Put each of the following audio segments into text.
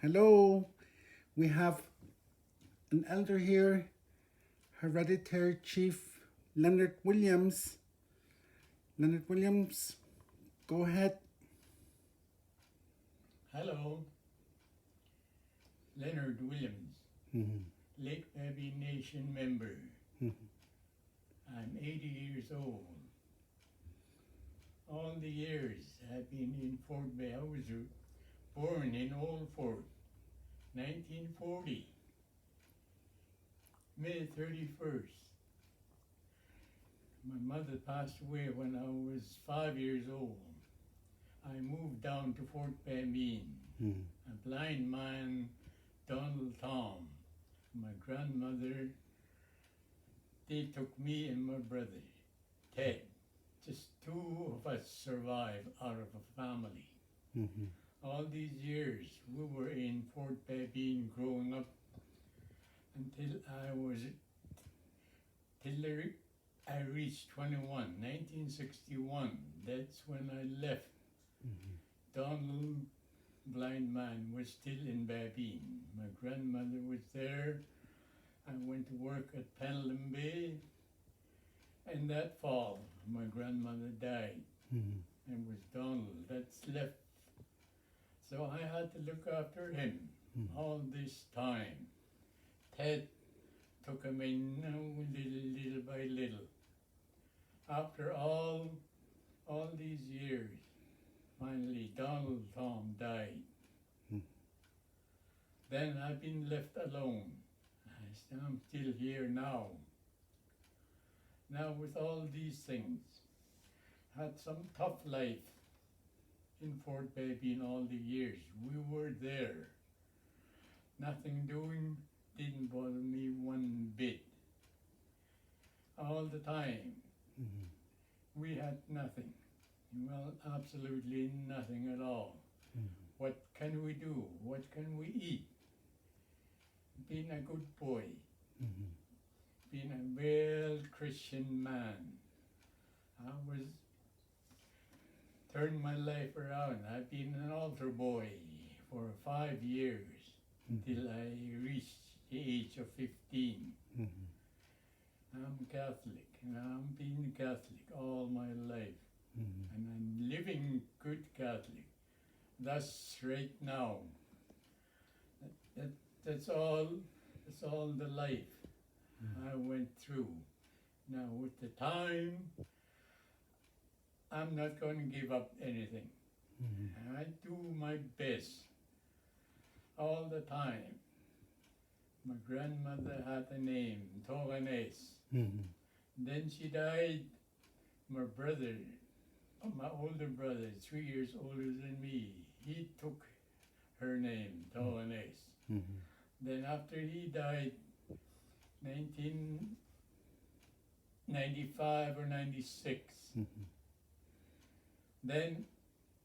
Hello, we have an elder here, Hereditary Chief Leonard Williams. Leonard Williams, go ahead. Hello, Leonard Williams, Mhm, Lake Baby Nation member. mhm, I'm 80 years old. All the years I've been in Fort Bay. I was born in Old Fort, 1940, May 31st. My mother passed away when I was 5 years old. I moved down to Fort Bay, mhm, a blind man, Donald Tom. My grandmother, they took me and my brother, Ted. Just two of us survived out of a family. mhm, All these years we were in Fort Bay growing up until I reached 21, 1961. That's when I left. mhm, Donald, blind man, was still in Babine. My grandmother was there. I went to work at Penland Bay. And that fall, my grandmother died, mhm, and was Donald that's left. So I had to look after him mhm, all this time. Ted took him in little by little. After all these years, finally Donald Tom died. mhm, Then I've been left alone. I'm still here now. Now with all these things, had some tough life in Fort Baby in all the years. We were there. Nothing doing didn't bother me one bit. All the time, mhm, we had nothing. Well, absolutely nothing at all. mhm, What can we do? What can we eat? Being a good boy, mhm, being a real Christian man. I was turned my life around. I've been an altar boy for 5 years till I reached the age of 15. mhm, I'm Catholic, and I'm been Catholic all my life, mhm, and I'm living good Catholic. Thus, right now, that, that's all. That's all the life I went through. Now, with the time, I'm not going to give up anything. mhm, I do my best all the time. My grandmother had a name, Toganes. mhm, Then she died. My brother, my older brother, 3 years older than me, he took her name, Toganes. mhm, Then after he died, 1995 or 96, mhm, then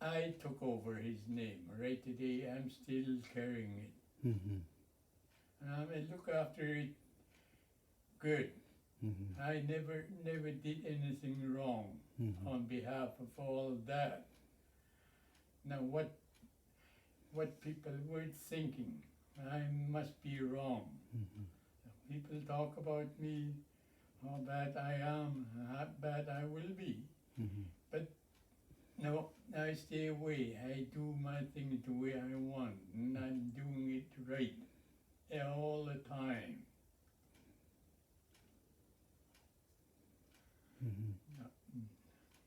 I took over his name. Right today, I'm still carrying it. mhm, And I look after it good. mhm, I never did anything wrong mhm, on behalf of all that. Now what people were thinking, I must be wrong. mhm, People talk about me, how bad I am, how bad I will be. mhm. But no, I stay away. I do my thing the way I want, and I'm doing it right all the time. Mhm.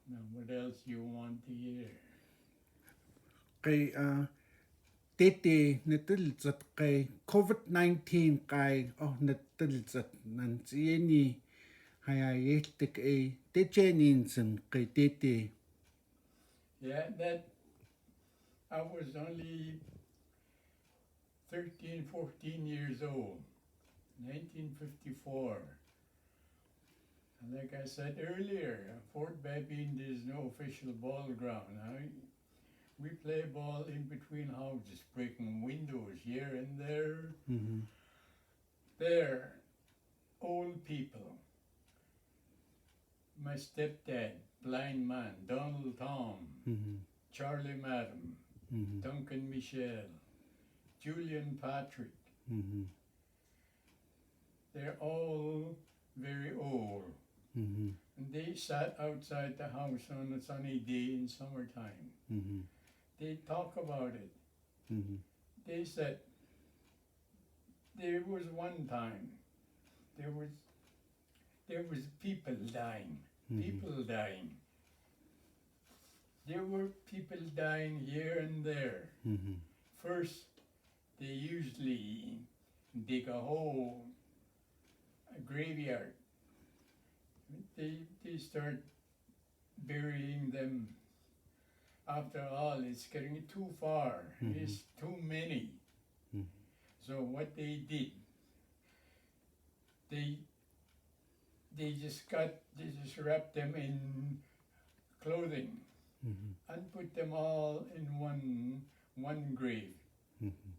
Now, what else you want to hear? Kay tete natilzat kay COVID-19 kay natilzat nan sieni haya yeltek techeninsen kay tete. Yeah, that I was only 13, 14 years old, 1954. And like I said earlier, Fort Babine is no official ball ground. We play ball in between houses, breaking windows here and there. Mhm, There, old people. My stepdad, blind man, Donald Tom, mhm, Charlie Madam, mhm, Duncan Michel, Julian Patrick. Mm-hmm. They're all very old. Mm-hmm. And they sat outside the house on a sunny day in summertime. Mm-hmm. They talk about it. Mm-hmm. They said there was one time there was people dying. Mm-hmm. People dying. There were people dying here and there. Mm-hmm. First, they usually dig a hole, a graveyard. They start burying them. After all, it's getting too far. Mhm. It's too many. Mhm. So what they did, they just wrapped them in clothing Mm-hmm. and put them all in one grave. Mm-hmm.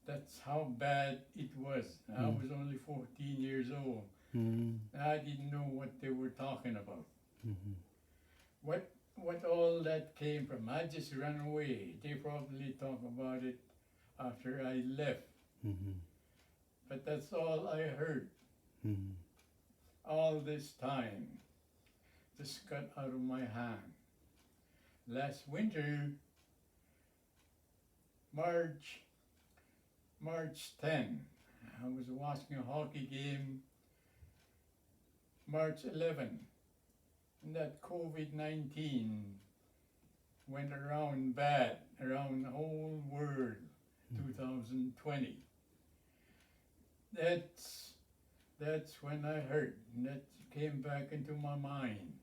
That's how bad it was. I Mm. was only 14 years old. Mm-hmm. I didn't know what they were talking about. Mm-hmm. What all that came from. I just ran away. They probably talk about it after I left. Mm-hmm. But that's all I heard Mm-hmm. all this time. Just got out of my hand. Last winter, March 10, I was watching a hockey game, March 11, and that COVID-19 went around bad, around the whole world, 2020. That's when I heard, and that came back into my mind.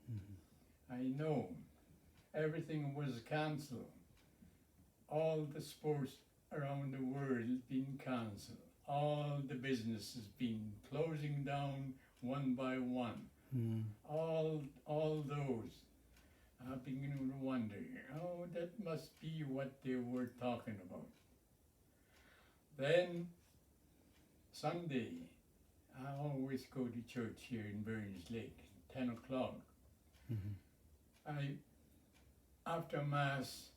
I know everything was cancelled. All the sports around the world been cancelled. All the businesses been closing down one by one. Mm-hmm. All those. I'm beginning to wonder, oh, that must be what they were talking about. Then, Sunday, I always go to church here in Burns Lake, 10 o'clock. Mm-hmm. After Mass,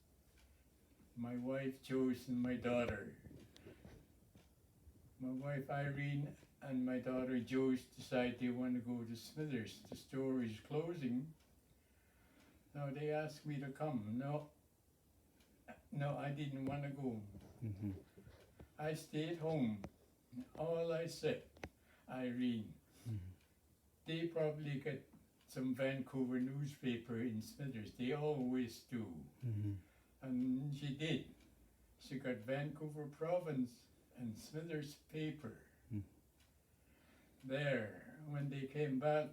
my wife Joyce and my daughter, my wife Irene and my daughter Joyce decide they want to go to Smithers. The store is closing. Now they asked me to come. No, I didn't want to go. Mm-hmm. I stayed home. All I said, Irene, they probably get some Vancouver newspaper in Smithers. They always do. Mm-hmm. And she did. She got Vancouver Province and Smithers paper. Mm. There, when they came back,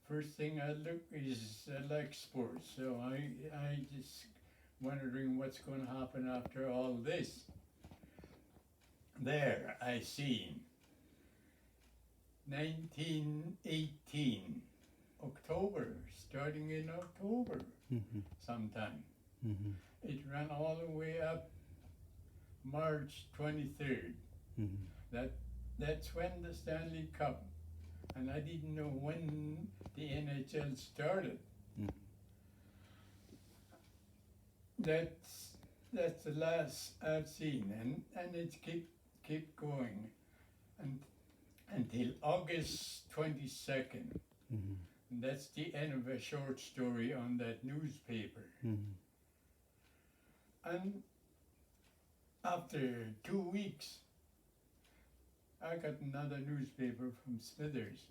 first thing I look is I like sports, so I just wondering what's going to happen after all this. There, I seen 1918, October, starting in October Mm-hmm. sometime. Mm-hmm. It ran all the way up March 23rd. Mm-hmm. That's when the Stanley Cup, and I didn't know when the NHL started. Mm. That's the last I've seen, and it keep going, and until August 22nd. Mm-hmm. And that's the end of a short story on that newspaper. Mm-hmm. And after 2 weeks, I got another newspaper from Smithers.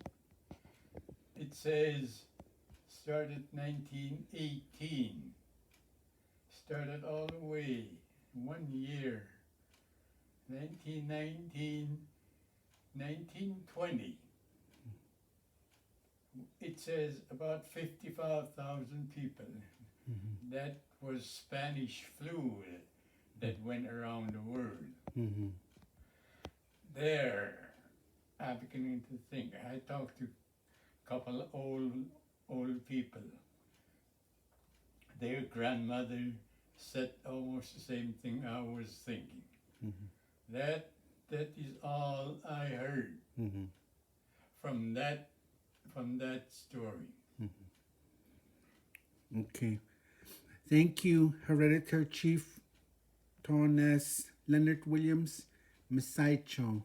It says, started 1918, started all the way, 1 year, 1919, 1920. It says about 55,000 people. Mm-hmm. That was Spanish flu that went around the world. Mm-hmm. There, I'm beginning to think. I talked to a couple old people. Their grandmother said almost the same thing I was thinking. Mm-hmm. That is all I heard Mm-hmm. from that story. Mm-hmm. Okay. Thank you, Hereditary Chief Tornes Leonard Williams, Masai Cho.